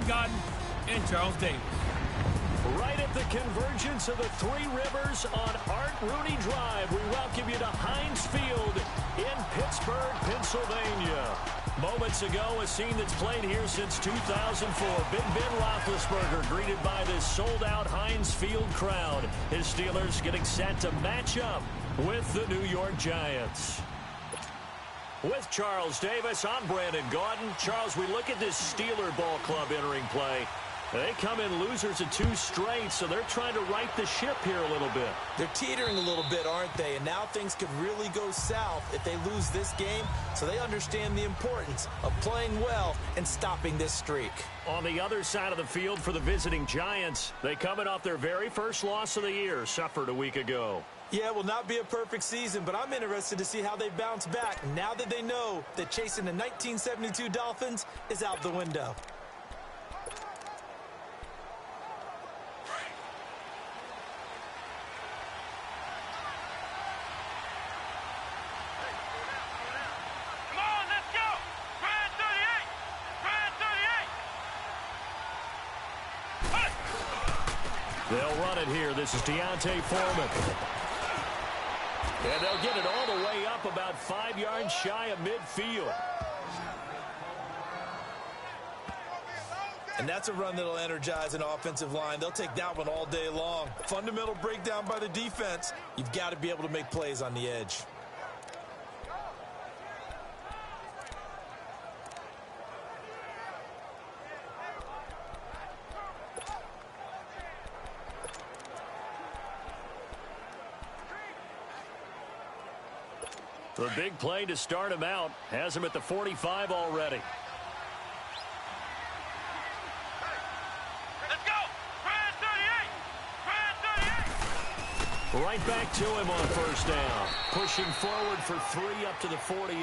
Godden and Charles Davis. Right at the convergence of the Three Rivers on Art Rooney Drive, we welcome you to Heinz Field in Pittsburgh, Pennsylvania. Moments ago, a scene that's played here since 2004. Big Ben Roethlisberger greeted by this sold-out Heinz Field crowd. His Steelers getting set to match up with the New York Giants. With Charles Davis, I'm Brandon Gaudin. Charles, we look at this Steeler ball club entering play. They come in losers of 2 straight, so they're trying to right the ship here a little bit. They're teetering a little bit, aren't they? And now things could really go south if they lose this game, so they understand the importance of playing well and stopping this streak. On the other side of the field for the visiting Giants, they coming off their very first loss of the year, suffered a week ago. Yeah, it will not be a perfect season, but I'm interested to see how they bounce back now that they know that chasing the 1972 Dolphins is out the window. They'll run it here. This is Deontay Foreman. And they'll get it all the way up about 5 yards shy of midfield. And that's a run that'll energize an offensive line. They'll take that one all day long. Fundamental breakdown by the defense. You've got to be able to make plays on the edge. The big play to start him out has him at the 45 already. Let's go! Brand 38! Brand 38! Right back to him on first down. Pushing forward for 3 up to the 48.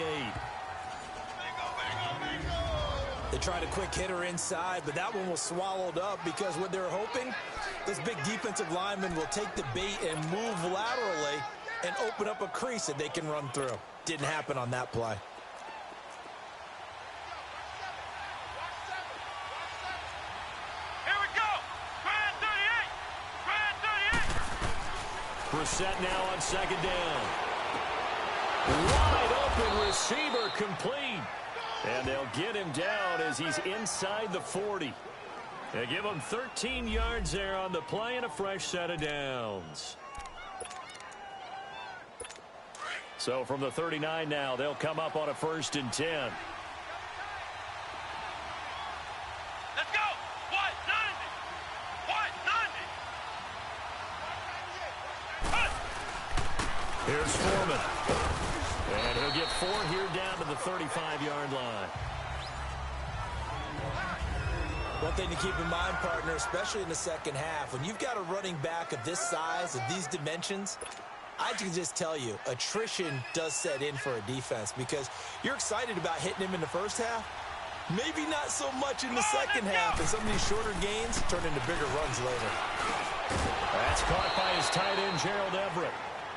They tried a quick hitter inside, but that one was swallowed up because what they're hoping, this big defensive lineman will take the bait and move laterally and open up a crease that they can run through. Didn't happen on that play. Here we go! Brand 38! Brand 38! Brissett now on second down. Wide open receiver complete. And they'll get him down as he's inside the 40. They give him 13 yards there on the play and a fresh set of downs. So from the 39 now, they'll come up on a 1st and 10. Let's go! What? 90! What? 90! Here's Foreman. And he'll get 4 here down to the 35-yard line. One thing to keep in mind, partner, especially in the second half, when you've got a running back of this size, of these dimensions, I can just tell you, attrition does set in for a defense because you're excited about hitting him in the first half. Maybe not so much in the second half, and some of these shorter gains turn into bigger runs later. That's caught by his tight end, Gerald Everett.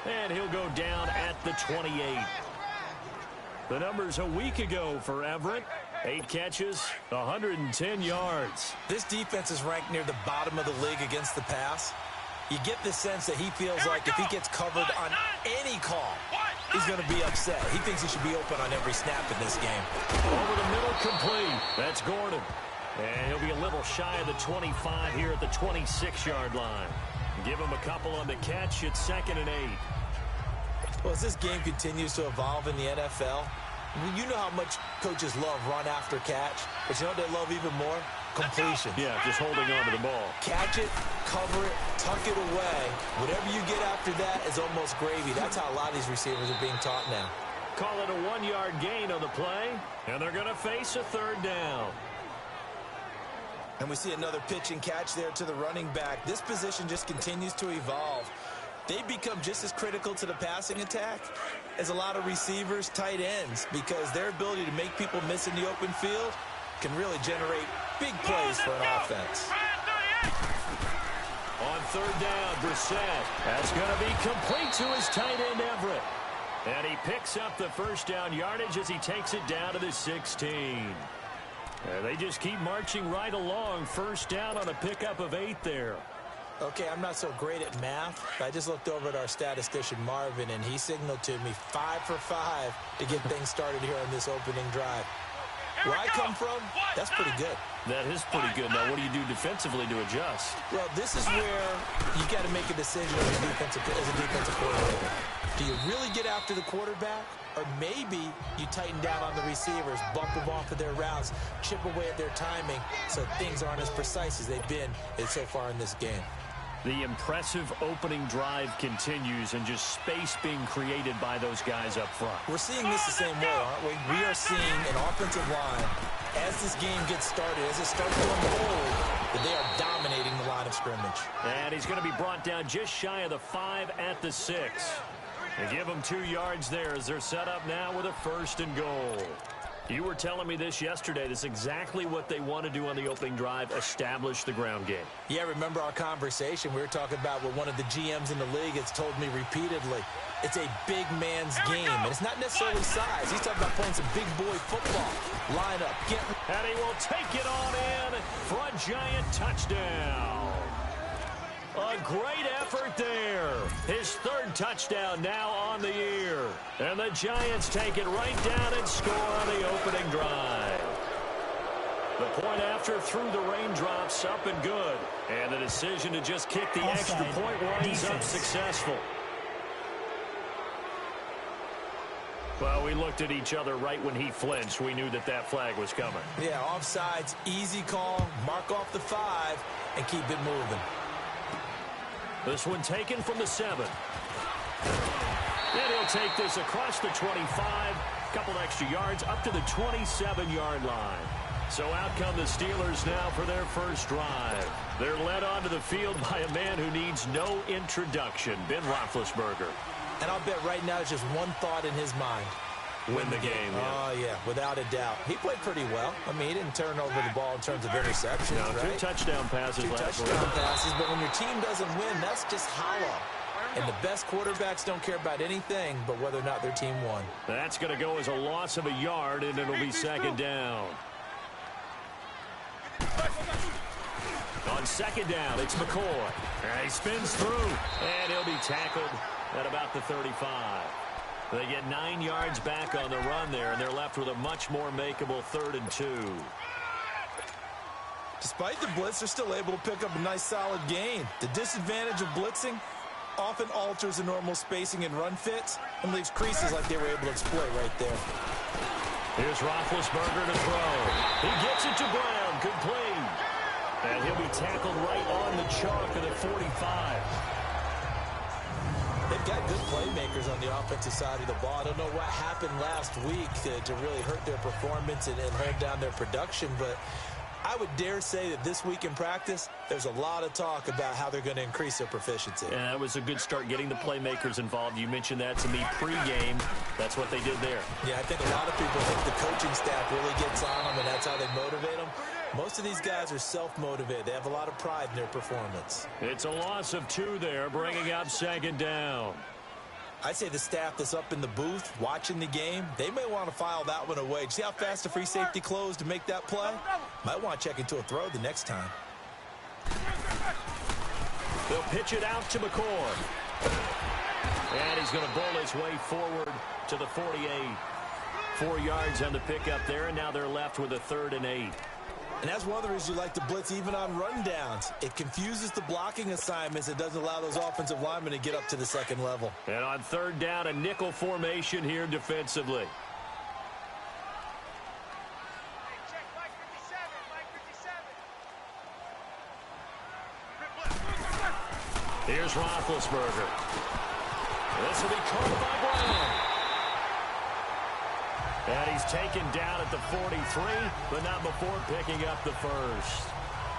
And he'll go down at the 28. The numbers a week ago for Everett. 8 catches, 110 yards. This defense is ranked near the bottom of the league against the pass. You get the sense that he feels like if he gets covered on any call, he's going to be upset. He thinks he should be open on every snap in this game. Over the middle, complete. That's Gordon. And he'll be a little shy of the 25 here at the 26-yard line. Give him a couple on the catch. It's 2nd and 8. Well, as this game continues to evolve in the NFL, you know how much coaches love run after catch, but you know what they love even more? Completion. Yeah, just holding on to the ball. Catch it, cover it, tuck it away. Whatever you get after that is almost gravy. That's how a lot of these receivers are being taught now. Call it a 1-yard gain on the play, and they're going to face a 3rd down. And we see another pitch and catch there to the running back. This position just continues to evolve. They become just as critical to the passing attack as a lot of receivers, tight ends, because their ability to make people miss in the open field can really generate big plays for an offense. On 3rd down, Brissett. That's going to be complete to his tight end, Everett. And he picks up the 1st down yardage as he takes it down to the 16. They just keep marching right along. First down on a pickup of 8 there. Okay, I'm not so great at math. I just looked over at our statistician, Marvin, and he signaled to me 5 for 5 to get things started here on this opening drive. Where I come from, that's pretty good. That is pretty good. Now, what do you do defensively to adjust? Well, this is where you got to make a decision as a defensive coordinator. Do you really get after the quarterback? Or maybe you tighten down on the receivers, bump them off of their routes, chip away at their timing so things aren't as precise as they've been so far in this game. The impressive opening drive continues and just space being created by those guys up front. We're seeing this the same way, aren't we? We are seeing an offensive line, as this game gets started, as it starts to unfold, that they are dominating the line of scrimmage. And he's going to be brought down just shy of the 5 at the 6. They give him 2 yards there as they're set up now with a 1st and goal. You were telling me this yesterday. This is exactly what they want to do on the opening drive, establish the ground game. Yeah, remember our conversation? We were talking about what one of the GMs in the league has told me repeatedly. It's a big man's game, and it's not necessarily size. He's talking about playing some big boy football. Line up, and he will take it on in for a giant touchdown. A great effort there. His 3rd touchdown now on the year. And the Giants take it right down and score on the opening drive. The point after through the raindrops up and good. And the decision to just kick the extra point winds up successful. Well, we looked at each other right when he flinched. We knew that that flag was coming. Yeah, offsides, easy call, mark off the 5, and keep it moving. This one taken from the 7. And he'll take this across the 25. Couple extra yards up to the 27-yard line. So out come the Steelers now for their first drive. They're led onto the field by a man who needs no introduction, Ben Roethlisberger. And I'll bet right now it's just one thought in his mind. Win the game. Yeah. Oh, yeah, without a doubt. He played pretty well. I mean, he didn't turn over the ball in terms of interceptions, no, right? 2 touchdown passes last week. 2 touchdown passes, but when your team doesn't win, that's just hollow. And the best quarterbacks don't care about anything but whether or not their team won. That's going to go as a loss of a yard, and it'll be 2nd down. On 2nd down, it's McCoy. And he spins through, and he'll be tackled at about the 35. They get 9 yards back on the run there, and they're left with a much more makeable 3rd and 2. Despite the blitz, they're still able to pick up a nice, solid gain. The disadvantage of blitzing often alters the normal spacing and run fits and leaves creases like they were able to exploit right there. Here's Roethlisberger to throw. He gets it to Brown. Good play. And he'll be tackled right on the chalk of the 45. They've got good playmakers on the offensive side of the ball. I don't know what happened last week to really hurt their performance and hold down their production, but I would dare say that this week in practice, there's a lot of talk about how they're going to increase their proficiency. Yeah, that was a good start getting the playmakers involved. You mentioned that to me pregame. That's what they did there. Yeah, I think a lot of people think the coaching staff really gets on them, and that's how they motivate them. Most of these guys are self-motivated. They have a lot of pride in their performance. It's a loss of 2 there, bringing up 2nd down. I'd say the staff that's up in the booth watching the game, they may want to file that one away. See how fast the free safety closed to make that play? Might want to check into a throw the next time. They'll pitch it out to McCoy. And he's going to bowl his way forward to the 48. 4 yards on the pickup there, and now they're left with a 3rd and 8. And that's one of the reasons you like to blitz even on rundowns. It confuses the blocking assignments. It doesn't allow those offensive linemen to get up to the 2nd level. And on 3rd down, a nickel formation here defensively. Here's Roethlisberger. This will be caught by Brown. And he's taken down at the 43, but not before picking up the 1st.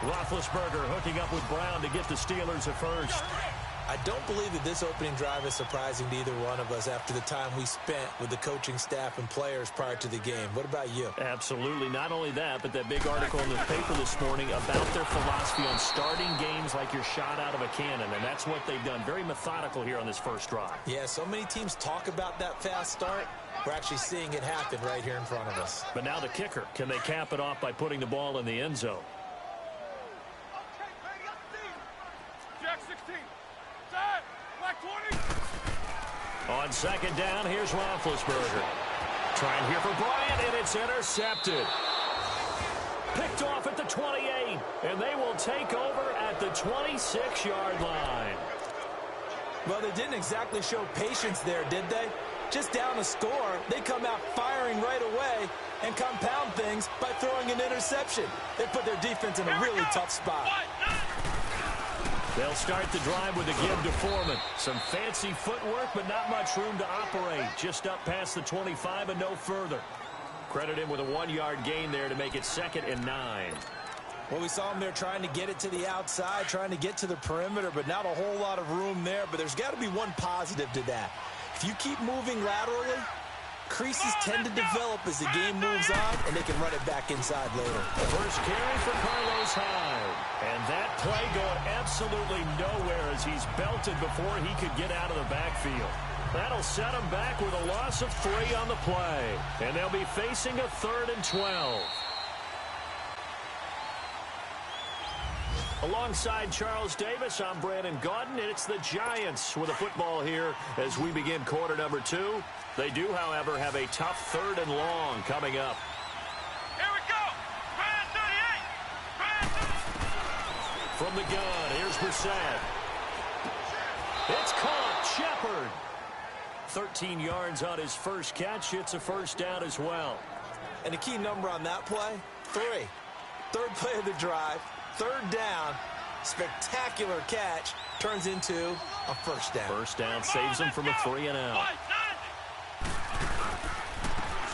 Roethlisberger hooking up with Brown to get the Steelers a 1st. I don't believe that this opening drive is surprising to either one of us after the time we spent with the coaching staff and players prior to the game. What about you? Absolutely. Not only that, but that big article in the paper this morning about their philosophy on starting games like you're shot out of a cannon, and that's what they've done. Very methodical here on this first drive. Yeah, so many teams talk about that fast start. We're actually seeing it happen right here in front of us. But now the kicker. Can they cap it off by putting the ball in the end zone? Jack 16. Side. Black 20. On second down, here's Roethlisberger. Trying here for Bryant, and it's intercepted. Picked off at the 28, and they will take over at the 26-yard line. Well, they didn't exactly show patience there, did they? Just down a score, they come out firing right away and compound things by throwing an interception. They put their defense in a really tough spot. They'll start the drive with a give to Foreman. Some fancy footwork, but not much room to operate. Just up past the 25 and no further. Credit him with a 1-yard gain there to make it 2nd and 9. Well, we saw him there trying to get it to the outside, trying to get to the perimeter, but not a whole lot of room there. But there's got to be one positive to that. If you keep moving laterally, creases tend to develop as the game moves on, and they can run it back inside later. First carry for Carlos Hyde. And that play going absolutely nowhere as he's belted before he could get out of the backfield. That'll set him back with a loss of 3 on the play. And they'll be facing a 3rd and 12. Alongside Charles Davis, I'm Brandon Gaudin, and it's the Giants with a football here as we begin quarter number 2. They do, however, have a tough 3rd and long coming up. Here we go. From the gun, here's Brissett. It's caught. Shepard. 13 yards on his first catch. It's a first down as well. And the key number on that play, 3. Third play of the drive. 3rd down, spectacular catch, turns into a first down. First down saves him from a 3 and out.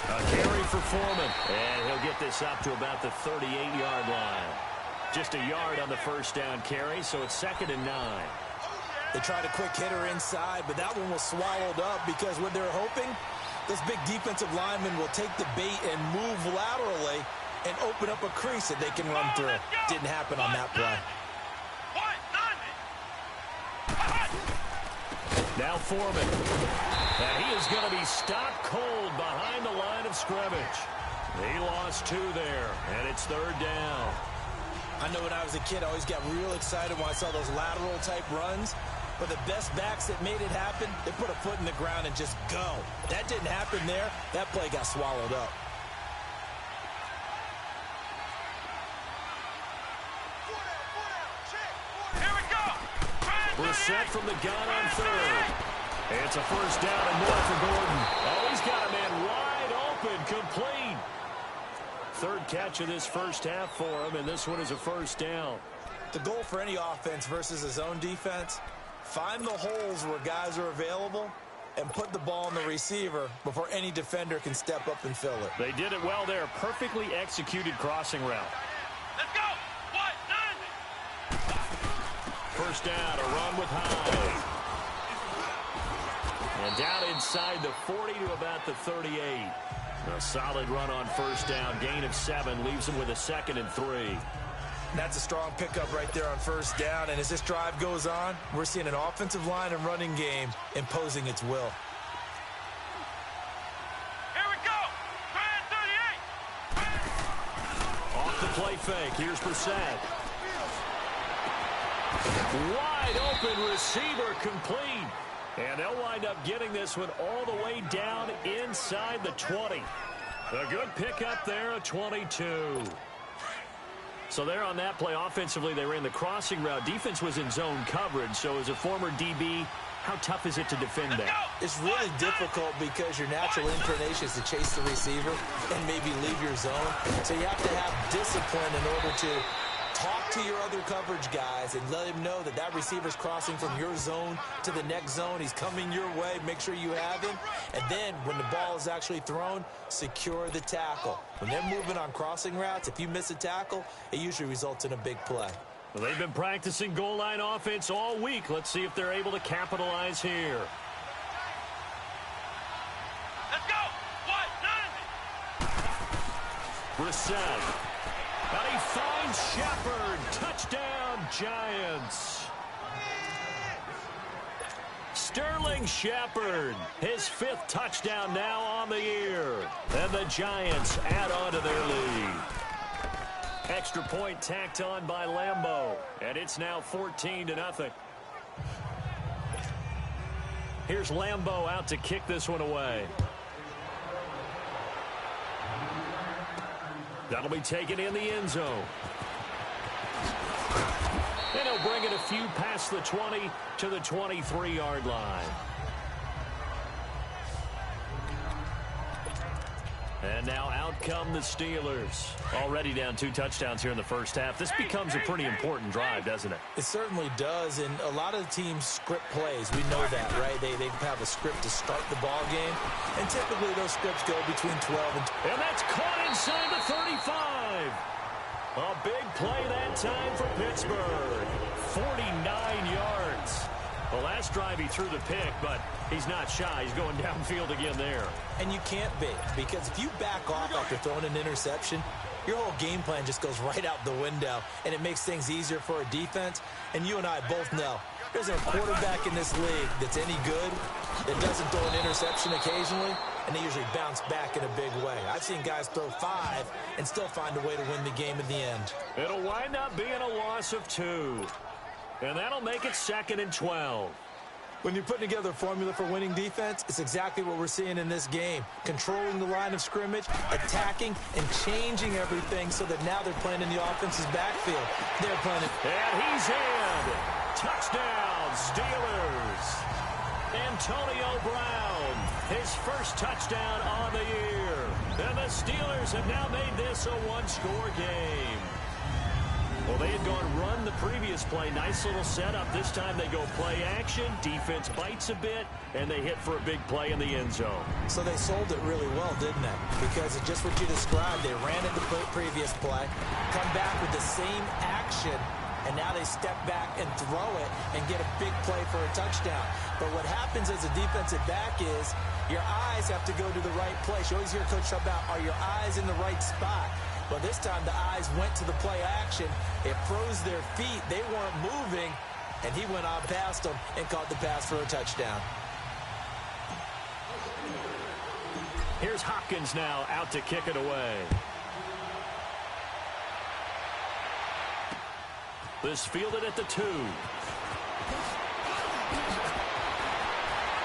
A carry for Foreman, and he'll get this up to about the 38-yard line. Just a yard on the first down carry, so it's 2nd and 9. They tried a quick hitter inside, but that one was swallowed up because what they're hoping, this big defensive lineman will take the bait and move laterally and open up a crease that they can run through. Didn't happen on that play. Now Foreman. And he is going to be stopped cold behind the line of scrimmage. He lost 2 there, and it's 3rd down. I know when I was a kid, I always got real excited when I saw those lateral-type runs. But the best backs that made it happen, they put a foot in the ground and just go. That didn't happen there. That play got swallowed up. Brissett from the gun on 3rd. It's a first down and more for Gordon. Oh, he's got a man wide open, complete. 3rd catch of this first half for him, and this one is a first down. The goal for any offense versus a zone defense, find the holes where guys are available and put the ball on the receiver before any defender can step up and fill it. They did it well there. Perfectly executed crossing route. Let's go. First down, a run with Hyde. And down inside the 40 to about the 38. A solid run on first down. Gain of 7 leaves him with a 2nd and 3. That's a strong pickup right there on first down. And as this drive goes on, we're seeing an offensive line and running game imposing its will. Here we go. 38. Off the play fake. Here's Brissett. Wide open receiver, complete. And they'll wind up getting this one all the way down inside the 20. A good pickup there, a 22. So there on that play, offensively, they ran the crossing route. Defense was in zone coverage. So as a former DB, how tough is it to defend that? It's really difficult because your natural inclination is to chase the receiver and maybe leave your zone. So you have to have discipline in order to talk to your other coverage guys and let him know that that receiver's crossing from your zone to the next zone. He's coming your way. Make sure you have him. And then when the ball is actually thrown, secure the tackle. When they're moving on crossing routes, if you miss a tackle, it usually results in a big play. Well, they've been practicing goal line offense all week. Let's see if they're able to capitalize here. Let's go. What? None. Brissett. And he finds Shepard. Touchdown, Giants. Sterling Shepard, his 5th touchdown now on the year. And the Giants add on to their lead. Extra point tacked on by Lambeau. And it's now 14-0. Here's Lambeau out to kick this one away. That'll be taken in the end zone. And he'll bring it a few past the 20 to the 23-yard line. And now out come the Steelers. Already down 2 touchdowns here in the first half. This becomes a pretty important drive, doesn't it? It certainly does, and a lot of the teams script plays. We know that, right? They have a script to start the ball game, and typically those scripts go between 12 and 20. And that's caught inside the 35. A big play that time for Pittsburgh. 49 yards. The last drive he threw the pick, but he's not shy. He's going downfield again there. And you can't be, because if you back off after throwing an interception, your whole game plan just goes right out the window, and it makes things easier for a defense. And you and I both know there's a quarterback in this league that's any good that doesn't throw an interception occasionally, and they usually bounce back in a big way. I've seen guys throw 5 and still find a way to win the game in the end. It'll wind up being a loss of 2. And that'll make it 2nd and 12. When you're putting together a formula for winning defense, it's exactly what we're seeing in this game. Controlling the line of scrimmage, attacking, and changing everything so that now they're playing in the offense's backfield. They're playing it. And he's in. Touchdown, Steelers. Antonio Brown, his first touchdown on the year. And the Steelers have now made this a 1-score game. Well, they had gone run the previous play. Nice little setup. This time they go play action. Defense bites a bit, and they hit for a big play in the end zone. So they sold it really well, didn't they? Because it's just what you described. They ran it the previous play, come back with the same action, and now they step back and throw it and get a big play for a touchdown. But what happens as a defensive back is your eyes have to go to the right place. You always hear Coach talk about, are your eyes in the right spot? Well, this time the eyes went to the play action. It froze their feet. They weren't moving, and he went on past them and caught the pass for a touchdown. Here's Hopkins now out to kick it away. This fielded at the 2.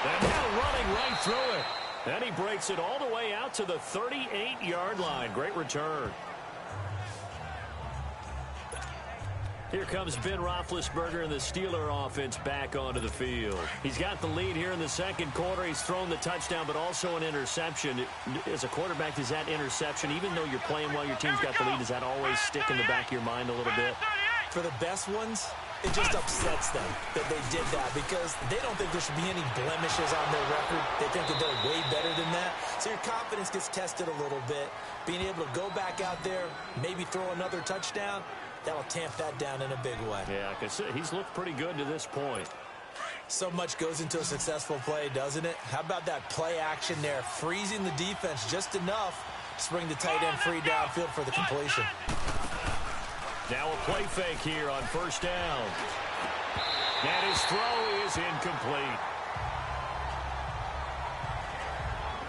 And now running right through it. And he breaks it all the way out to the 38-yard line. Great return. Here comes Ben Roethlisberger and the Steeler offense back onto the field. He's got the lead here in the second quarter. He's thrown the touchdown, but also an interception. As a quarterback, does that interception, even though you're playing well, your team's got the lead, does that always stick in the back of your mind a little bit? For the best ones, it just upsets them that they did that because they don't think there should be any blemishes on their record. They think that they're way better than that. So your confidence gets tested a little bit. Being able to go back out there, maybe throw another touchdown, that'll tamp that down in a big way. Yeah, because he's looked pretty good to this point. So much goes into a successful play, doesn't it? How about that play action there, freezing the defense just enough to bring the tight end free downfield for the completion. Now a play fake here on first down. And his throw is incomplete.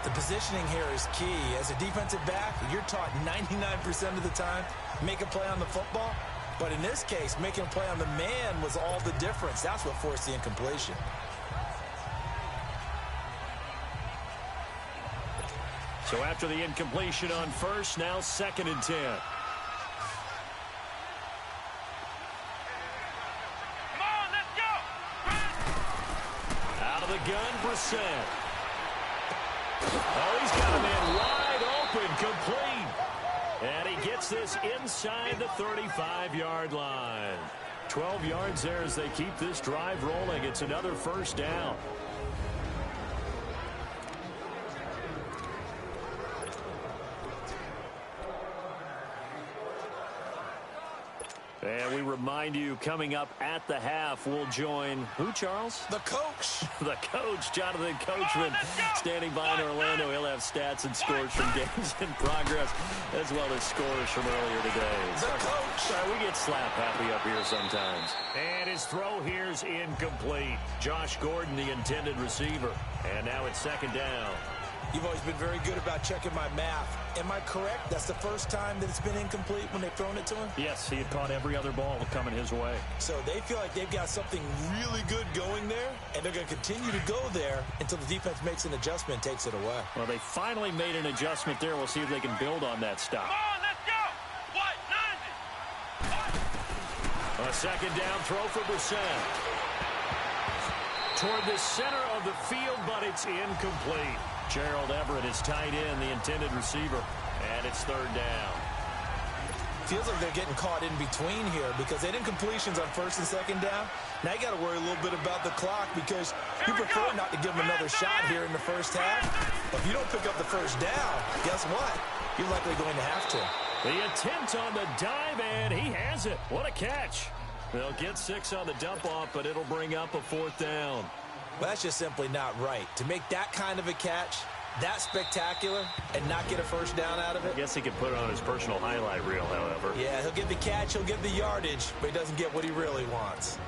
The positioning here is key. As a defensive back, you're taught 99% of the time, make a play on the football. But in this case, making a play on the man was all the difference. That's what forced the incompletion. So after the incompletion on first, now 2nd and 10. Gun, Brissett. Oh, he's got a man wide open, complete. And he gets this inside the 35-yard line. 12 yards there as they keep this drive rolling. It's another first down. And we remind you, coming up at the half, we'll join who, Charles? The coach. The coach, Jonathan Coachman, standing by in Orlando. He'll have stats and scores from games in progress, as well as scores from earlier today. The coach. Sorry, we get slap happy up here sometimes. And his throw here's incomplete. Josh Gordon, the intended receiver. And now it's second down. You've always been very good about checking my math. Am I correct? That's the first time that it's been incomplete when they've thrown it to him? Yes, he had caught every other ball coming his way. So they feel like they've got something really good going there, and they're going to continue to go there until the defense makes an adjustment and takes it away. Well, they finally made an adjustment there. We'll see if they can build on that stop. Come on, let's go. What? 90. A second down throw for Brissett. Toward the center of the field, but it's incomplete. Gerald Everett is tight in, the intended receiver, and it's third down. Feels like they're getting caught in between here because they did completions on first and second down. Now you got to worry a little bit about the clock because you prefer not to give them another shot here in the first half. But if you don't pick up the first down, guess what? You're likely going to have to. The attempt on the dive, and he has it. What a catch. They'll get 6 on the dump-off, but it'll bring up a fourth down. Well, that's just simply not right. To make that kind of a catch, that spectacular, and not get a first down out of it. I guess he could put it on his personal highlight reel, however. Yeah, he'll get the catch, he'll get the yardage, but he doesn't get what he really wants.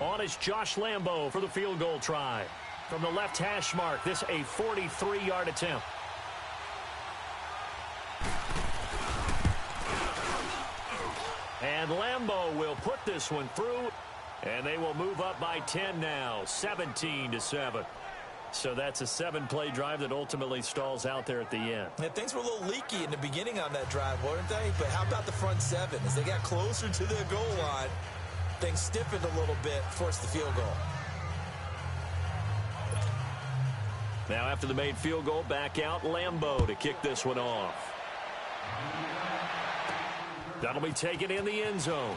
On is Josh Lambo for the field goal try. From the left hash mark, this a 43-yard attempt. And Lambo will put this one through. And they will move up by 10 now, 17-7. So that's a 7-play drive that ultimately stalls out there at the end. Yeah, things were a little leaky in the beginning on that drive, weren't they? But how about the front 7? As they got closer to their goal line, things stiffened a little bit, forced the field goal. Now after the made field goal, back out Lambo to kick this one off. That'll be taken in the end zone.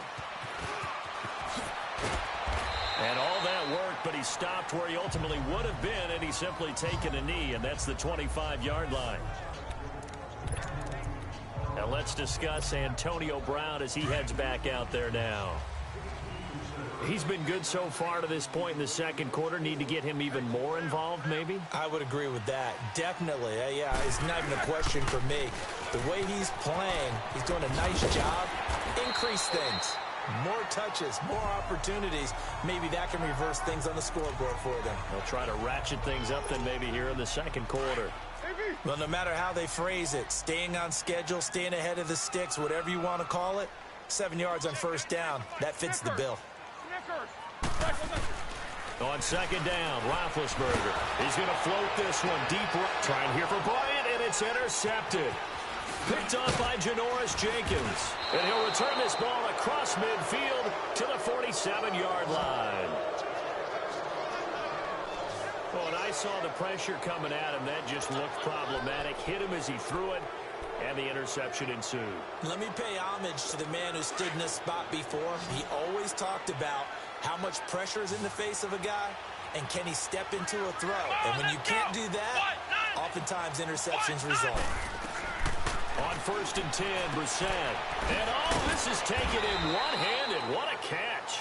And all that worked, but he stopped where he ultimately would have been, and he's simply taken a knee, and that's the 25-yard line. Now let's discuss Antonio Brown as he heads back out there now. He's been good so far to this point in the second quarter. Need to get him even more involved, maybe? I would agree with that. Definitely. Yeah, it's not even a question for me. The way he's playing, he's doing a nice job. Increase things. More touches, more opportunities. Maybe that can reverse things on the scoreboard for them. They'll try to ratchet things up then maybe here in the second quarter. Well, no matter how they phrase it, staying on schedule, staying ahead of the sticks, whatever you want to call it, 7 yards on first down, that fits the bill. On second down, Roethlisberger. He's going to float this one deep. Trying here for Bryant, and it's intercepted. Picked off by Janoris Jenkins. And he'll return this ball across midfield to the 47-yard line. Well, and I saw the pressure coming at him. That just looked problematic. Hit him as he threw it, and the interception ensued. Let me pay homage to the man who stood in this spot before. He always talked about how much pressure is in the face of a guy, and can he step into a throw. And when you can't do that, oftentimes interceptions result. On first and 10, Brissett. And all this is taken in one-handed. What a catch.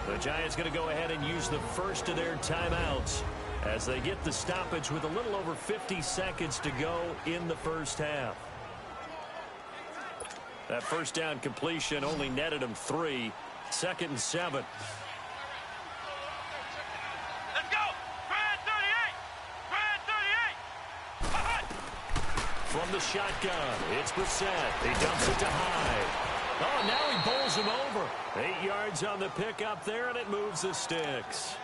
The Giants going to go ahead and use the first of their timeouts as they get the stoppage with a little over 50 seconds to go in the first half. That first down completion only netted him 3. Second and 7. Let's go. Brad 38. Brad 38. From the shotgun, it's Brissett. He dumps it to Hyde. Oh, now he bowls him over. 8 yards on the pickup there, and it moves the sticks.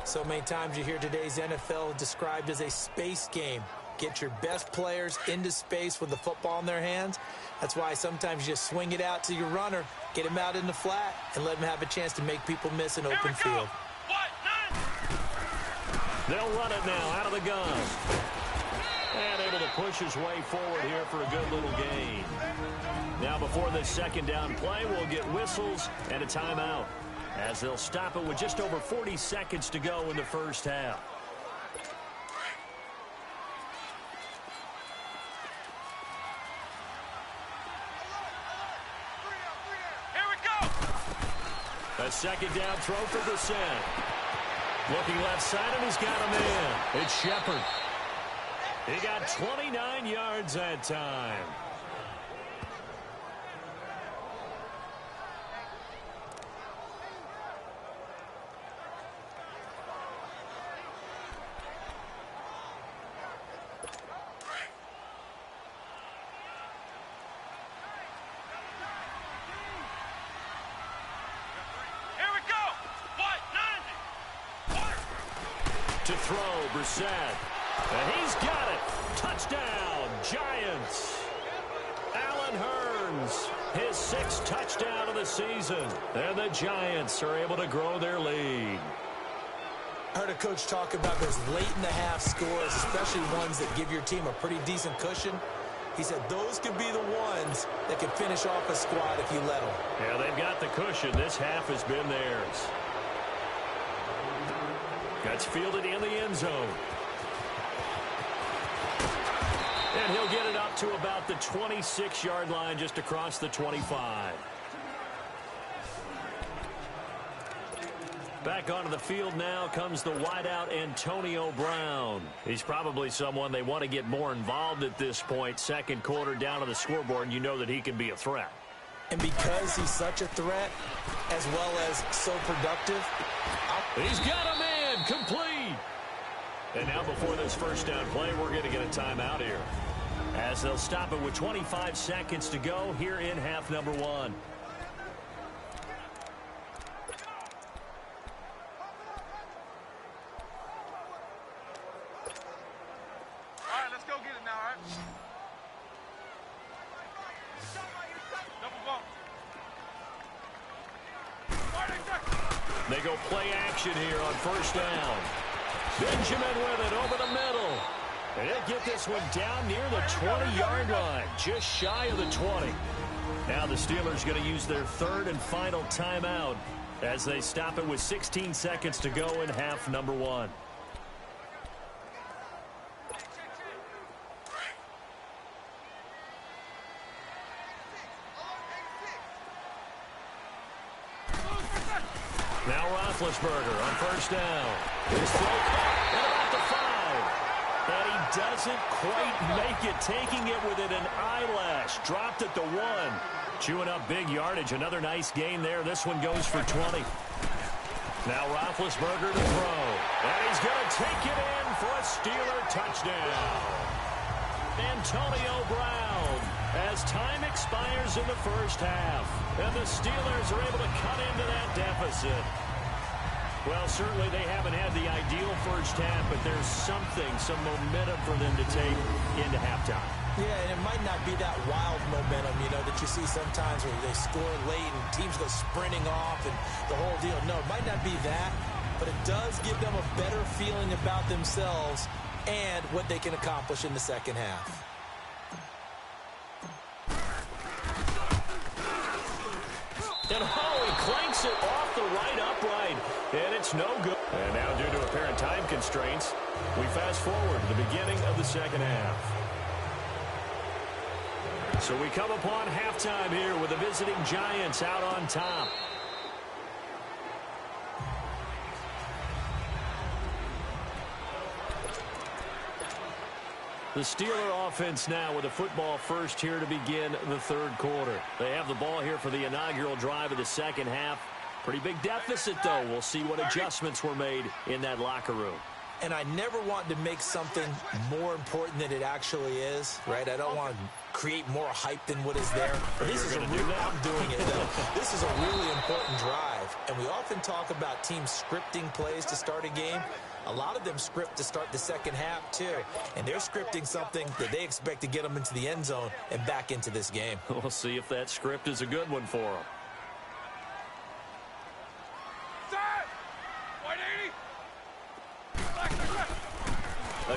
So many times you hear today's NFL described as a space game. Get your best players into space with the football in their hands. That's why sometimes you just swing it out to your runner, get him out in the flat, and let him have a chance to make people miss an open field. They'll run it now out of the gun. And able to push his way forward here for a good little gain. Now before this second down play, we'll get whistles and a timeout, as they'll stop it with just over 40 seconds to go in the first half. A second down throw for Brissett. Looking left side, and he's got a man. It's Shepard. He got 29 yards that time. To throw, Brissett. And he's got it. Touchdown, Giants. Allen Hurns, his 6th touchdown of the season. And the Giants are able to grow their lead. I heard a coach talk about those late-in-the-half scores, especially ones that give your team a pretty decent cushion. He said those could be the ones that could finish off a squad if you let them. Yeah, they've got the cushion. This half has been theirs. That's fielded in the end zone. And he'll get it up to about the 26-yard line, just across the 25. Back onto the field now comes the wideout Antonio Brown. He's probably someone they want to get more involved at this point. Second quarter down to the scoreboard, and you know that he can be a threat. And because he's such a threat, as well as so productive, he's got a man, complete. And now before this first down play, we're going to get a timeout here, as they'll stop it with 25 seconds to go here in half number 1. All right, let's go get it now, all right? Double bump. They go play action here on first down. Benjamin with it over the middle. And they'll get this one down near the 20-yard line, just shy of the 20. Now the Steelers going to use their 3rd and final timeout as they stop it with 16 seconds to go in half number 1. Now Roethlisberger on first down. His throw caught at about the 5. And he doesn't quite make it, taking it within an eyelash. Dropped at the 1. Chewing up big yardage. Another nice gain there. This one goes for 20. Now Roethlisberger to throw. And he's going to take it in for a Steeler touchdown. Antonio Brown, as time expires in the first half. And the Steelers are able to cut into that deficit. Well, certainly they haven't had the ideal first half, but there's something, some momentum for them to take into halftime. yeah, and it might not be that wild momentum, you know, that you see sometimes where they score late and teams go sprinting off and the whole deal. No, it might not be that, but it does give them a better feeling about themselves and what they can accomplish in the second half. And he clanks it off the right upright, and it's no good. And now, due to apparent time constraints, we fast forward to the beginning of the second half. So we come upon halftime here with the visiting Giants out on top. The Steeler offense now with the football first here to begin the third quarter. They have the ball here for the inaugural drive of the second half. Pretty big deficit, though. We'll see what adjustments were made in that locker room. And I never want to make something more important than it actually is, right? I don't want to create more hype than what is there. This is a really, I'm doing it, though. This is a really important drive. And we often talk about teams scripting plays to start a game. A lot of them script to start the second half, too. And they're scripting something that they expect to get them into the end zone and back into this game. We'll see if that script is a good one for them.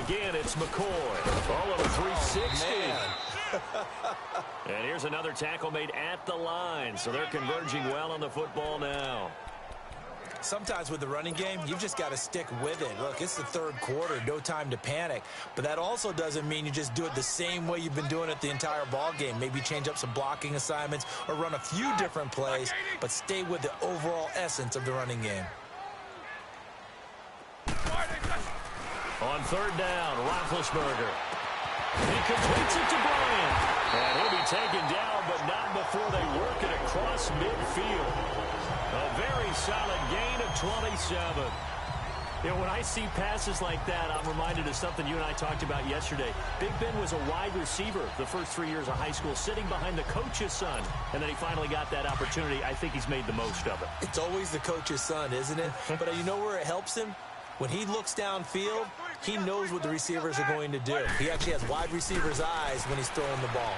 Again, it's McCoy. All over 360. And here's another tackle made at the line. So they're converging well on the football now. Sometimes with the running game, you've just got to stick with it. Look, it's the third quarter, no time to panic. But that also doesn't mean you just do it the same way you've been doing it the entire ball game. Maybe change up some blocking assignments or run a few different plays, but stay with the overall essence of the running game. On third down, Roethlisberger. He completes it to Bryant. And he'll be taken down, but not before they work it across midfield. A very solid gain of 27. You know, when I see passes like that, I'm reminded of something you and I talked about yesterday. Big Ben was a wide receiver the first 3 years of high school, sitting behind the coach's son. And then he finally got that opportunity. I think he's made the most of it. It's always the coach's son, isn't it? But you know where it helps him? When he looks downfield, he knows what the receivers are going to do. He actually has wide receivers' eyes when he's throwing the ball.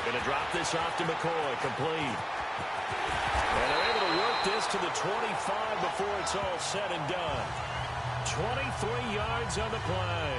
Going to drop this off to McCoy, complete. And they're able to work this to the 25 before it's all said and done. 23 yards on the play.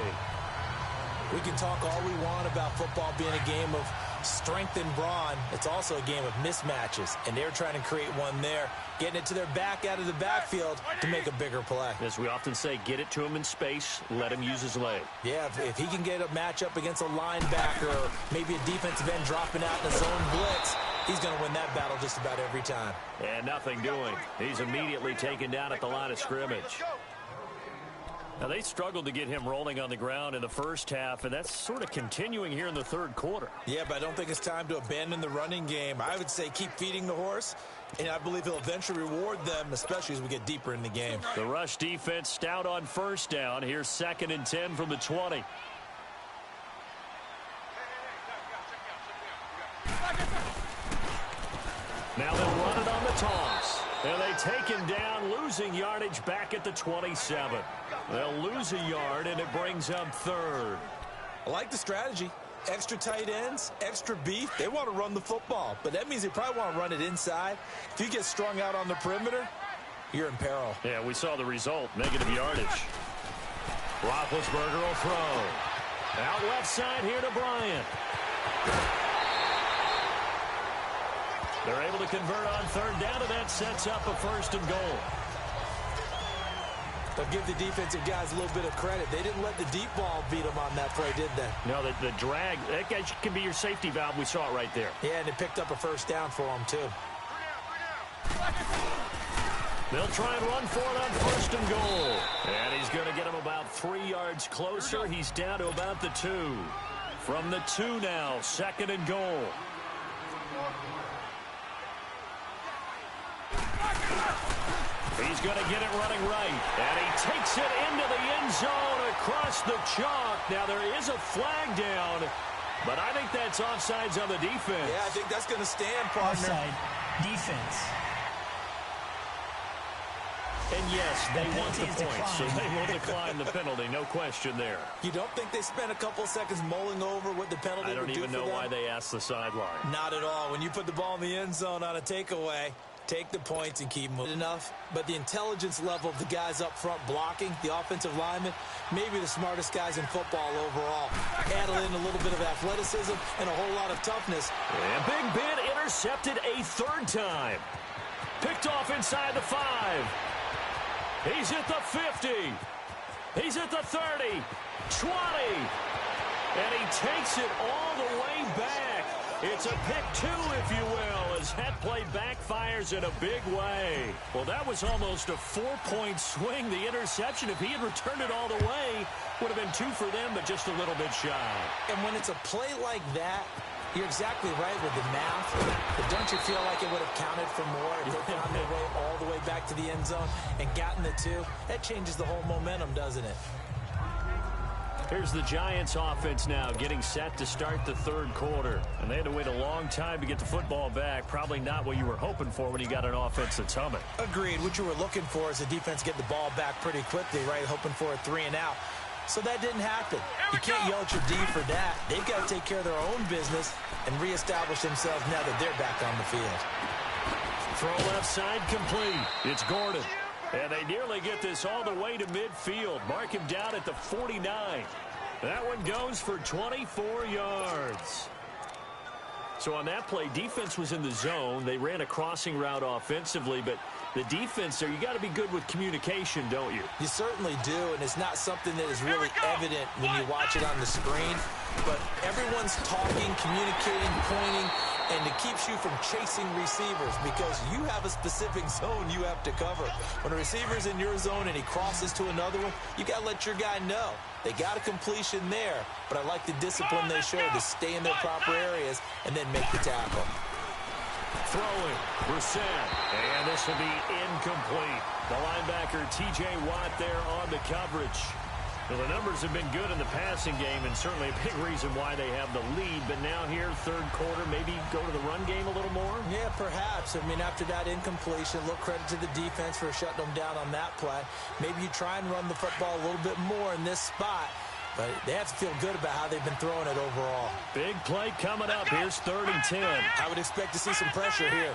We can talk all we want about football being a game of strength and brawn. It's also a game of mismatches, and they're trying to create one there, getting it to their back out of the backfield to make a bigger play. As we often say, get it to him in space, let him use his leg. Yeah, if he can get a matchup against a linebacker or maybe a defensive end dropping out in a zone blitz, he's going to win that battle just about every time. And nothing doing. He's immediately taken down at the line of scrimmage. Now, they struggled to get him rolling on the ground in the first half, and that's sort of continuing here in the third quarter. Yeah, but I don't think it's time to abandon the running game. I would say keep feeding the horse, and I believe he'll eventually reward them, especially as we get deeper in the game. The rush defense stout on first down. Here's 2nd and 10 from the 20. Now they'll run it on the toss. And they take him down, losing yardage back at the 27. They'll lose a yard, and it brings up 3rd. I like the strategy. Extra tight ends, extra beef. They want to run the football, but that means they probably want to run it inside. If you get strung out on the perimeter, you're in peril. Yeah, we saw the result, negative yardage. Roethlisberger will throw. Out left side here to Bryant. They're able to convert on third down, and that sets up a 1st and goal. They'll give the defensive guys a little bit of credit. They didn't let the deep ball beat them on that play, did they? No, the drag, that guy can be your safety valve. We saw it right there. Yeah, and it picked up a 1st down for them, too. They'll try and run for it on 1st and goal. And he's going to get him about 3 yards closer. He's down to about the 2. From the 2 now, 2nd and goal. He's going to get it running right. And he takes it into the end zone across the chalk. Now, there is a flag down, but I think that's offsides on the defense. Yeah, I think that's going to stand, partner. Offside defense. And yes, they want the point, so they will decline the penalty. No question there. You don't think they spent a couple seconds mulling over what the penalty would do for them? I don't even know why they asked the sideline. Not at all. When you put the ball in the end zone on a takeaway, take the points and keep moving enough. But the intelligence level of the guys up front blocking, the offensive linemen, maybe the smartest guys in football overall. Add in a little bit of athleticism and a whole lot of toughness. And Big Ben intercepted a 3rd time. Picked off inside the 5. He's at the 50. He's at the 30. 20. And he takes it all the way back. It's a pick 2, if you will, as that play backfires in a big way. Well, that was almost a 4-point swing. The interception, if he had returned it all the way, would have been 2 for them, but just a little bit shy. And when it's a play like that, you're exactly right with the math. But don't you feel like it would have counted for more if they found their way all the way back to the end zone and gotten the 2? That changes the whole momentum, doesn't it? Here's the Giants offense now getting set to start the 3rd quarter. And they had to wait a long time to get the football back. Probably not what you were hoping for when you got an offense that's humming. Agreed. What you were looking for is the defense get the ball back pretty quickly, right? Hoping for a 3 and out. So that didn't happen. You can't yell at your D for that. They've got to take care of their own business and reestablish themselves now that they're back on the field. Throw left side complete. It's Gordon. And they nearly get this all the way to midfield. Mark him down at the 49. That one goes for 24 yards. So on that play, defense was in the zone. They ran a crossing route offensively, but the defense there, you got to be good with communication, don't you? You certainly do, and it's not something that is really evident when you watch it on the screen. But everyone's talking, communicating, pointing, and it keeps you from chasing receivers because you have a specific zone you have to cover. When a receiver's in your zone and he crosses to another one, you got to let your guy know. They got a completion there, but I like the discipline they showed to stay in their proper areas and then make the tackle. Throwing, Brissett, and this will be incomplete. The linebacker, T.J. Watt, there on the coverage. Well, the numbers have been good in the passing game, and certainly a big reason why they have the lead. But now here, third quarter, maybe go to the run game a little more? Yeah, perhaps. I mean, after that incompletion, a little credit to the defense for shutting them down on that play. Maybe you try and run the football a little bit more in this spot. But they have to feel good about how they've been throwing it overall. Big play coming up. Here's 3rd and 10. I would expect to see some pressure here.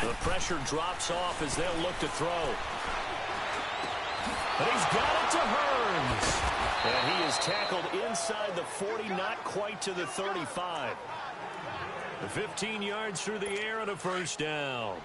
The pressure drops off as they'll look to throw. But he's got it to Hearns. And he is tackled inside the 40, not quite to the 35. The 15 yards through the air and a first down.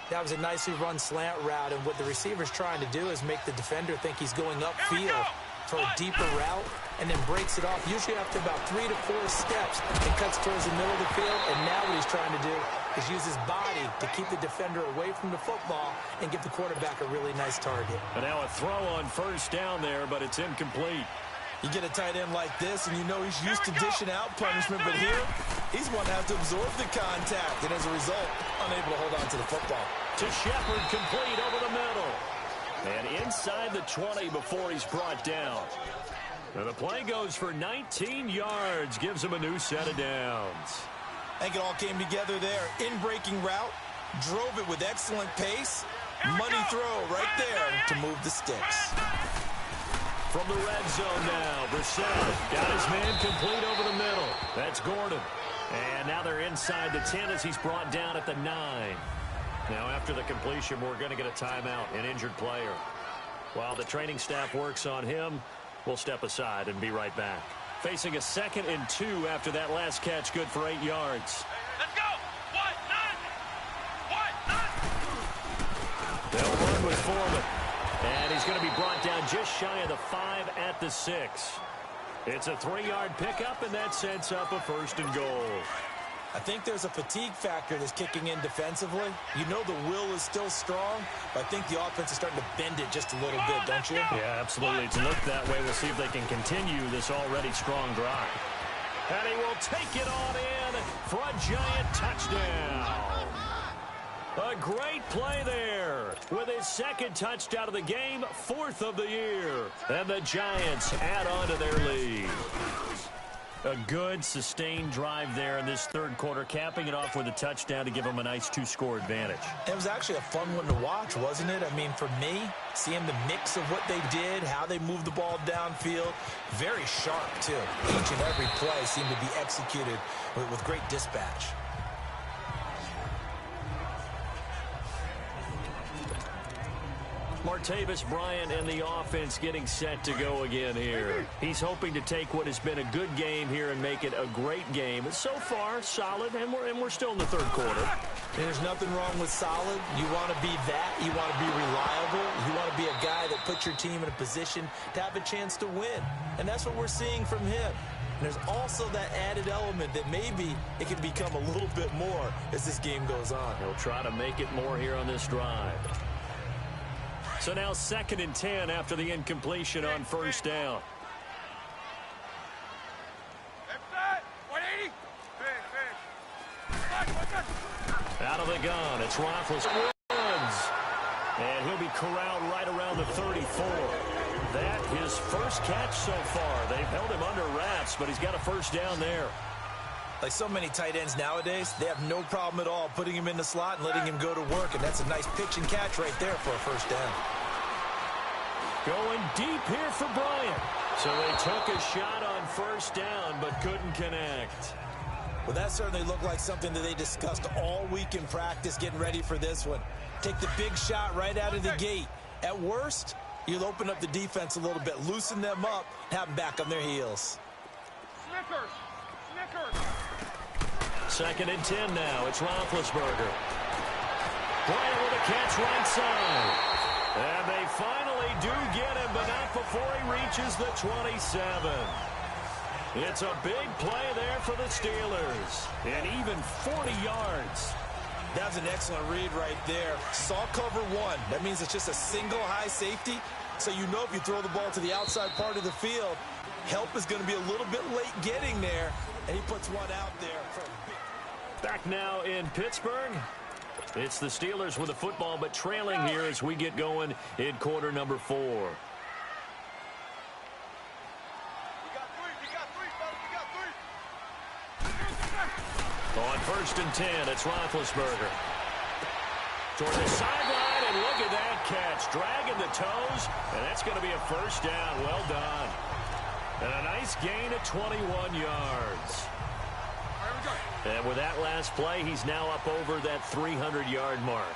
That was a nicely run slant route, and what the receiver's trying to do is make the defender think he's going upfield for a deeper route and then breaks it off, usually after about 3 to 4 steps, and cuts towards the middle of the field. And now what he's trying to do is use his body to keep the defender away from the football and give the quarterback a really nice target. And now a throw on first down there, but it's incomplete. You get a tight end like this, and you know he's used to dishing out punishment, but here, he's one to have to absorb the contact, and as a result, unable to hold on to the football. To Shepard, complete over the middle. And inside the 20 before he's brought down. And the play goes for 19 yards, gives him a new set of downs. I think it all came together there. In-breaking route, drove it with excellent pace. Money throw right there to move the sticks. From the red zone now, Brissett got his man complete over the middle. That's Gordon. And now they're inside the 10 as he's brought down at the 9. Now after the completion, we're going to get a timeout, an injured player. While the training staff works on him, we'll step aside and be right back. Facing a 2nd and 2 after that last catch, good for 8 yards. Let's go! What? None! They'll run with Foreman. And he's going to be brought down just shy of the 5 at the 6. It's a 3-yard pickup, and that sets up a 1st and goal. I think there's a fatigue factor that's kicking in defensively. You know the will is still strong, but I think the offense is starting to bend it just a little bit, don't you? Yeah, absolutely. It's looked that way. We'll see if they can continue this already strong drive. And he will take it on in for a giant touchdown. A great play there with his 2nd touchdown of the game, 4th of the year. And the Giants add on to their lead. A good, sustained drive there in this 3rd quarter, capping it off with a touchdown to give them a nice 2-score advantage. It was actually a fun one to watch, wasn't it? I mean, for me, seeing the mix of what they did, how they moved the ball downfield, very sharp, too. Each and every play seemed to be executed with great dispatch. Martavis Bryant and the offense getting set to go again here. He's hoping to take what has been a good game here and make it a great game. So far, solid, and we're still in the 3rd quarter. There's nothing wrong with solid. You want to be that. You want to be reliable. You want to be a guy that puts your team in a position to have a chance to win. And that's what we're seeing from him. And there's also that added element that maybe it can become a little bit more as this game goes on. He'll try to make it more here on this drive. So now 2nd and 10 after the incompletion on 1st down. Out of the gun, it's Roethlisberger. And he'll be corralled right around the 34. That his 1st catch so far. They've held him under wraps, but he's got a 1st down there. Like so many tight ends nowadays, they have no problem at all putting him in the slot and letting him go to work, and that's a nice pitch and catch right there for a 1st down. Going deep here for Bryant. So they took a shot on 1st down, but couldn't connect. Well, that certainly looked like something that they discussed all week in practice getting ready for this one. Take the big shot right out of the gate. At worst, you'll open up the defense a little bit, loosen them up, have them back on their heels. Second and 10 now. It's Roethlisberger. Bryant with a catch right side. And they finally do get him, but not before he reaches the 27. It's a big play there for the Steelers. And even 40 yards. That was an excellent read right there. Saw cover one. That means it's just a single high safety. So you know if you throw the ball to the outside part of the field, help is going to be a little bit late getting there. And he puts one out there for a big... Back now in Pittsburgh. It's the Steelers with the football, but trailing here as we get going in quarter number 4. On first and 10, it's Roethlisberger. Toward the sideline, and look at that catch. Dragging the toes, and that's going to be a first down. Well done. And a nice gain of 21 yards. And with that last play, he's now up over that 300-yard mark.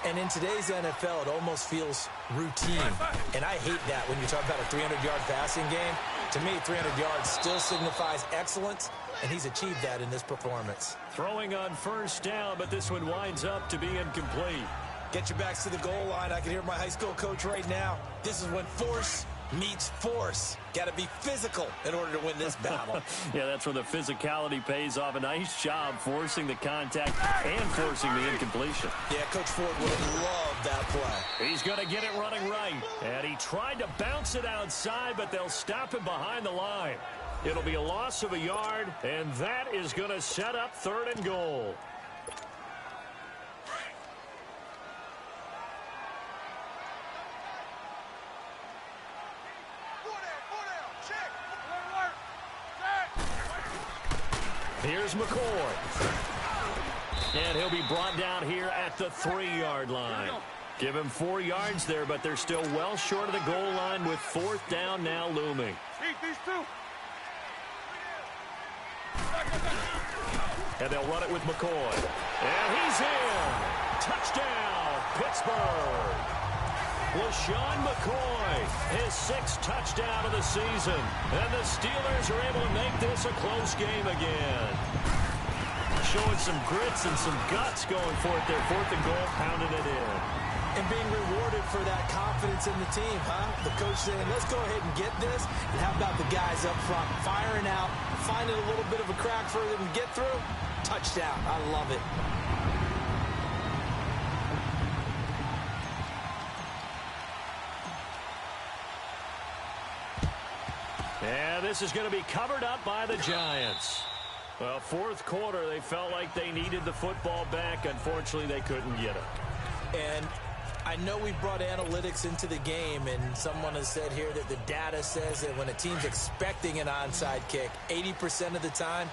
And in today's NFL, it almost feels routine. And I hate that when you talk about a 300-yard passing game. To me, 300 yards still signifies excellence, and he's achieved that in this performance. Throwing on first down, but this one winds up to be incomplete. Get your backs to the goal line. I can hear my high school coach right now. This is when force meets force. Got to be physical in order to win this battle. Yeah, that's where the physicality pays off. A nice job forcing the contact and forcing the incompletion. Yeah, Coach Ford would have loved that play. He's going to get it running right. And he tried to bounce it outside, but they'll stop him behind the line. It'll be a loss of a yard, and that is going to set up third and goal. Here's McCoy. And he'll be brought down here at the 3-yard line. Give him 4 yards there, but they're still well short of the goal line with fourth down now looming. And they'll run it with McCoy. And he's in. Touchdown, Pittsburgh. LaShawn McCoy, his 6th touchdown of the season. And the Steelers are able to make this a close game again. Showing some grits and some guts going for it there. 4th and goal, pounding it in. And being rewarded for that confidence in the team, huh? The coach saying, let's go ahead and get this. And how about the guys up front firing out, finding a little bit of a crack for them to get through? Touchdown. I love it. And this is going to be covered up by the Giants. Well, 4th quarter, they felt like they needed the football back. Unfortunately, they couldn't get it. And I know we brought analytics into the game, and someone has said here that the data says that when a team's expecting an onside kick, 80% of the time,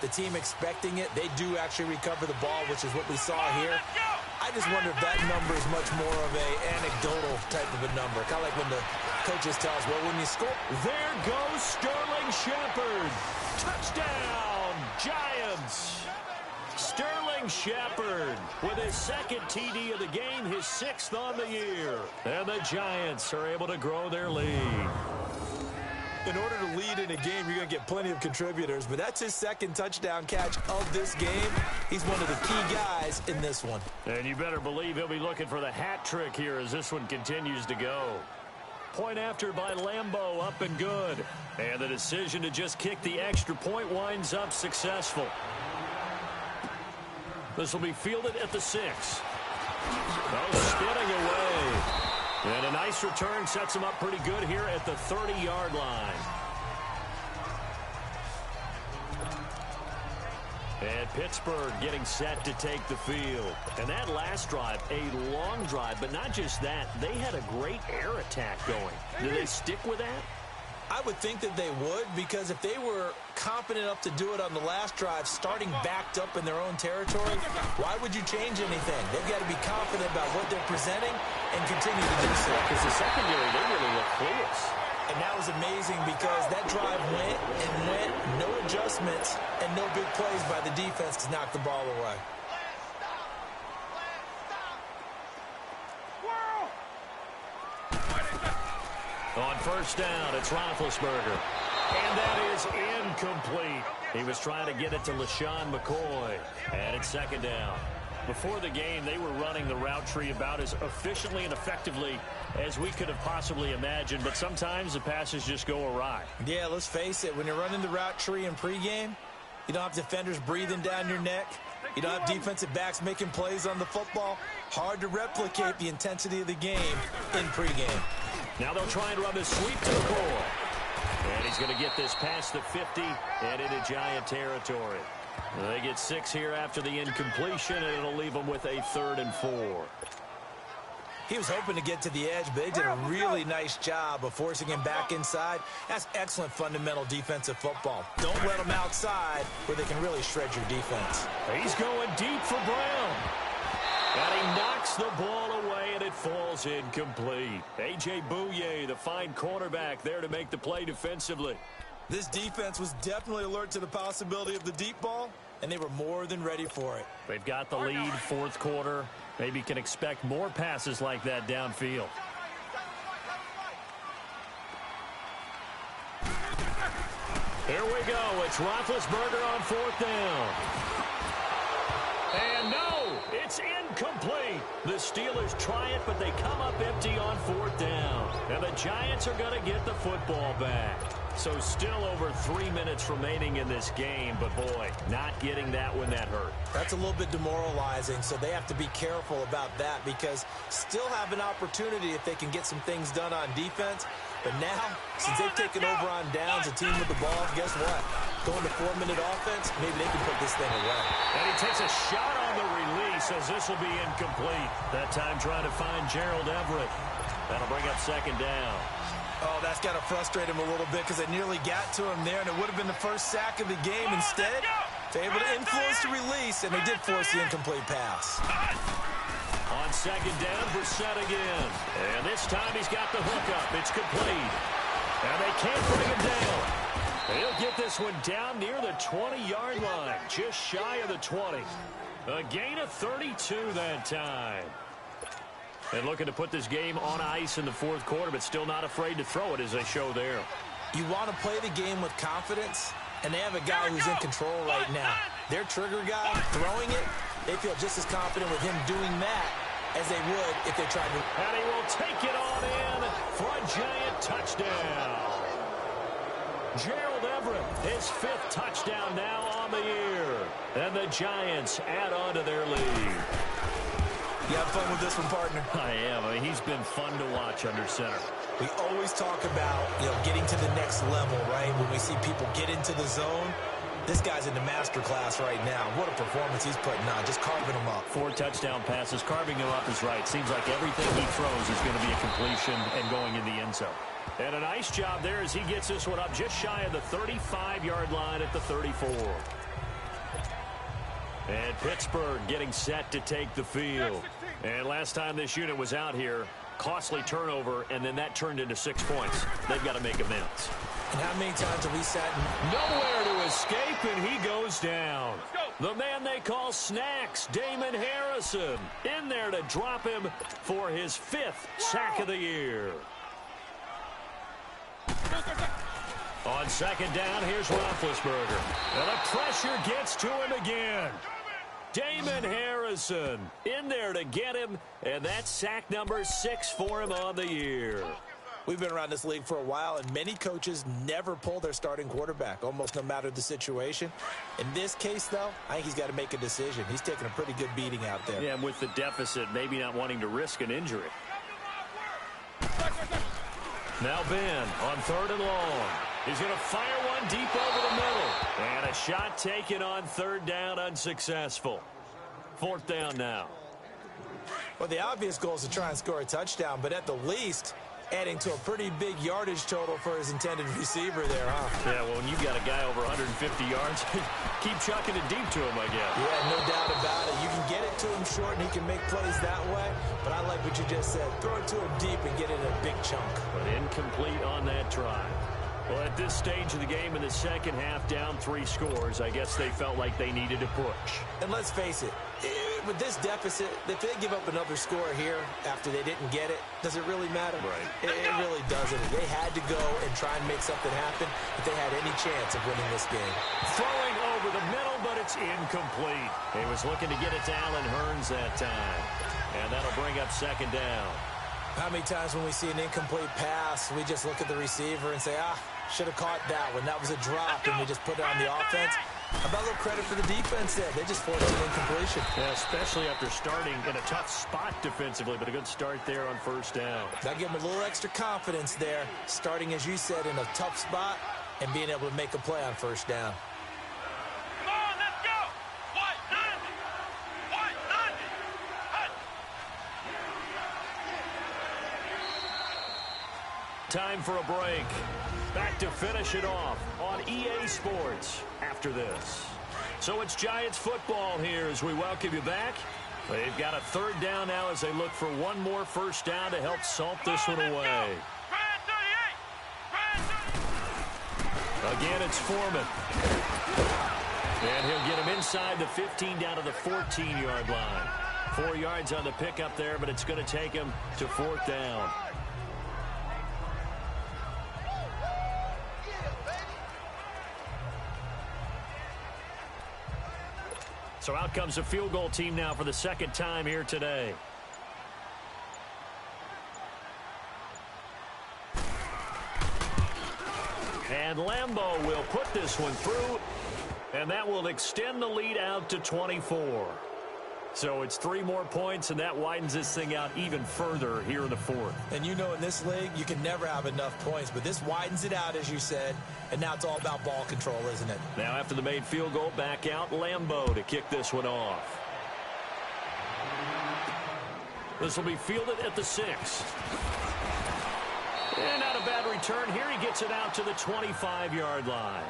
the team expecting it, they do actually recover the ball, which is what we saw here. I just wonder if that number is much more of a anecdotal type of a number. Kind of like when the coaches tell us, well, when you score. There goes Sterling Shepard. Touchdown, Giants. Sterling Shepard with his 2nd TD of the game, his 6th on the year. And the Giants are able to grow their lead. In order to lead in a game, you're going to get plenty of contributors, but that's his 2nd touchdown catch of this game. He's one of the key guys in this one. And you better believe he'll be looking for the hat trick here as this one continues to go. Point after by Lambeau, up and good. And the decision to just kick the extra point winds up successful. This will be fielded at the 6. Oh, spinning away. And a nice return sets him up pretty good here at the 30-yard line. And Pittsburgh getting set to take the field. And that last drive, a long drive, but not just that. They had a great air attack going. Do they stick with that? I would think that they would, because if they were confident enough to do it on the last drive, starting backed up in their own territory, why would you change anything? They've got to be confident about what they're presenting and continue to do so. Because the secondary, they really look clueless. And that was amazing because that drive went and went, no adjustments, and no big plays by the defense to knock the ball away. On first down, it's Roethlisberger. And that is incomplete. He was trying to get it to LaShawn McCoy. And it's second down. Before the game, they were running the route tree about as efficiently and effectively as we could have possibly imagined, but sometimes the passes just go awry. Yeah, let's face it. When you're running the route tree in pregame, you don't have defenders breathing down your neck. You don't have defensive backs making plays on the football. Hard to replicate the intensity of the game in pregame. Now they'll try and run a sweep to McCoy. And he's going to get this past the 50 and into Giant territory. They get 6 here after the incompletion, and it'll leave them with a 3rd and 4. He was hoping to get to the edge, but they did a really nice job of forcing him back inside. That's excellent fundamental defensive football. Don't let them outside where they can really shred your defense. He's going deep for Brown. And he knocks the ball away, and it falls incomplete. A.J. Bouye, the fine cornerback, there to make the play defensively. This defense was definitely alert to the possibility of the deep ball, and they were more than ready for it. They've got the lead, 4th quarter. Maybe can expect more passes like that downfield. Here we go. It's Roethlisberger on 4th down. And no, it's incomplete. The Steelers try it, but they come up empty on 4th down. And the Giants are going to get the football back. So still over 3 minutes remaining in this game, but boy, not getting that when that hurt. That's a little bit demoralizing, so they have to be careful about that because still have an opportunity if they can get some things done on defense. But now, since they've taken over on downs, a team with the ball, guess what? Going to 4-minute offense, maybe they can put this thing away. And he takes a shot on the release as this will be incomplete. That time trying to find Gerald Everett. That'll bring up 2nd down. Oh, that's got to frustrate him a little bit because they nearly got to him there, and it would have been the first sack of the game. Instead, they're able to influence the release, and they did force the incomplete pass. On 2nd down, Brissett again. And this time he's got the hookup. It's complete. And they can't bring him down. He'll get this one down near the 20-yard line, just shy of the 20. A gain of 32 that time. And looking to put this game on ice in the 4th quarter, but still not afraid to throw it as they show there. You want to play the game with confidence, and they have a guy who's in control right now. Their trigger guy throwing it, they feel just as confident with him doing that as they would if they tried to. And he will take it on in for a Giant touchdown. Gerald Everett, his 5th touchdown now on the year. And the Giants add on to their lead. You have fun with this one, partner? I am. I mean, he's been fun to watch under center. We always talk about, getting to the next level, right? When we see people get into the zone, this guy's in the master class right now. What a performance he's putting on, just carving them up. 4 touchdown passes. Carving him up is right. Seems like everything he throws is going to be a completion and going in the end zone. And a nice job there as he gets this one up just shy of the 35-yard line at the 34. And Pittsburgh getting set to take the field. And last time this unit was out here, costly turnover, and then that turned into 6 points. They've got to make amends. And how many times have we sat Nowhere to escape, and he goes down. The man they call Snacks, Damon Harrison, in there to drop him for his 5th sack of the year. On 2nd down, here's Roethlisberger. And the pressure gets to him again. Damon Harrison in there to get him, and that's sack number 6 for him on the year. We've been around this league for a while, and many coaches never pull their starting quarterback, almost no matter the situation. In this case, though, I think he's got to make a decision. He's taking a pretty good beating out there. Yeah, and with the deficit, maybe not wanting to risk an injury. Now Ben on 3rd and long. He's going to fire one deep over the middle. And a shot taken on 3rd down, unsuccessful. 4th down now. Well, the obvious goal is to try and score a touchdown, but at the least, adding to a pretty big yardage total for his intended receiver there, huh? Yeah, well, when you've got a guy over 150 yards, keep chucking it deep to him, I guess. Yeah, no doubt about it. You can get it to him short, and he can make plays that way, but I like what you just said. Throw it to him deep and get it in a big chunk. But incomplete on that try. Well, at this stage of the game in the second half, down 3 scores, I guess they felt like they needed to push. And let's face it, with this deficit, if they give up another score here after they didn't get it, does it really matter? Right. It really doesn't. They had to go and try and make something happen if they had any chance of winning this game. Throwing over the middle, but it's incomplete. He was looking to get it to Allen Hurns that time. And that'll bring up second down. How many times when we see an incomplete pass, we just look at the receiver and say, should have caught that one. That was a drop, and we just put it on the offense. How about a little credit for the defense there? They just forced an incompletion. Yeah, especially after starting in a tough spot defensively, but a good start there on first down. That gave them a little extra confidence there, starting, as you said, in a tough spot and being able to make a play on first down. Come on, let's go. 190. 190. Time for a break. Back to finish it off on EA Sports after this. So it's Giants football here as we welcome you back. They've got a third down now as they look for one more first down to help salt this one away. Again, it's Foreman. And he'll get him inside the 15 down to the 14-yard line. 4 yards on the pickup there, but it's going to take him to fourth down. So out comes a field goal team now for the second time here today. And Lambeau will put this one through, and that will extend the lead out to 24. So it's 3 more points, and that widens this thing out even further here in the fourth. And you know in this league, you can never have enough points, but this widens it out, as you said, and now it's all about ball control, isn't it? Now after the made field goal, back out Lambeau to kick this one off. This will be fielded at the 6. And not a bad return here. He gets it out to the 25-yard line.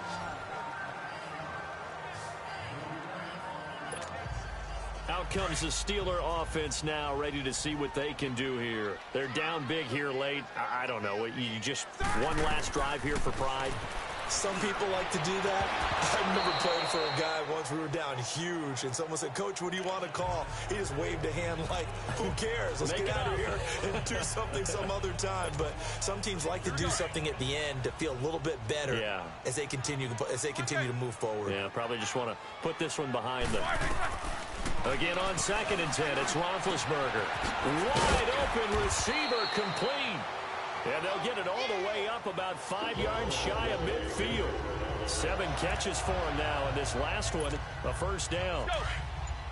Out comes the Steeler offense now, ready to see what they can do here. They're down big here late. I don't know. You just one last drive here for pride? Some people like to do that. I remember playing for a guy once. We were down huge, and someone said, "Coach, what do you want to call?" He just waved a hand like, who cares? Let's get out of here and do something some other time. But some teams like to do something at the end to feel a little bit better as they continue to move forward. Yeah, probably just want to put this one behind them. Again on 2nd and 10, it's Roethlisberger. Wide open receiver, complete. And they'll get it all the way up about 5 yards shy of midfield. 7 catches for him now, and this last one, a first down.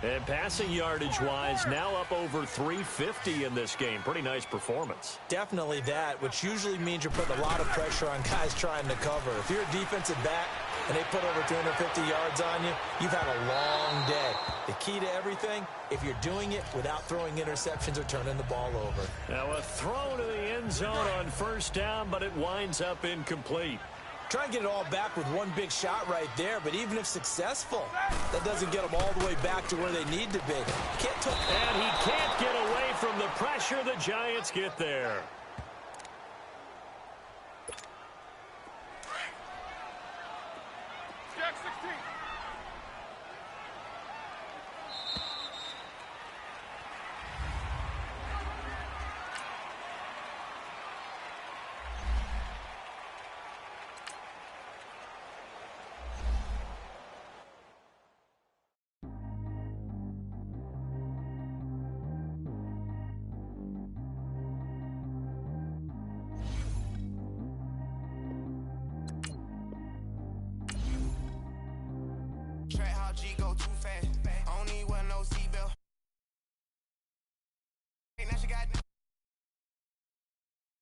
And passing yardage-wise, now up over 350 in this game. Pretty nice performance. Definitely that, which usually means you're putting a lot of pressure on guys trying to cover. If you're a defensive back and they put over 250 yards on you, you've had a long day. The key to everything, if you're doing it without throwing interceptions or turning the ball over. Now a throw to the end zone on first down, but it winds up incomplete. Try and get it all back with one big shot right there, but even if successful, that doesn't get them all the way back to where they need to be. And he can't get away from the pressure. The Giants get there.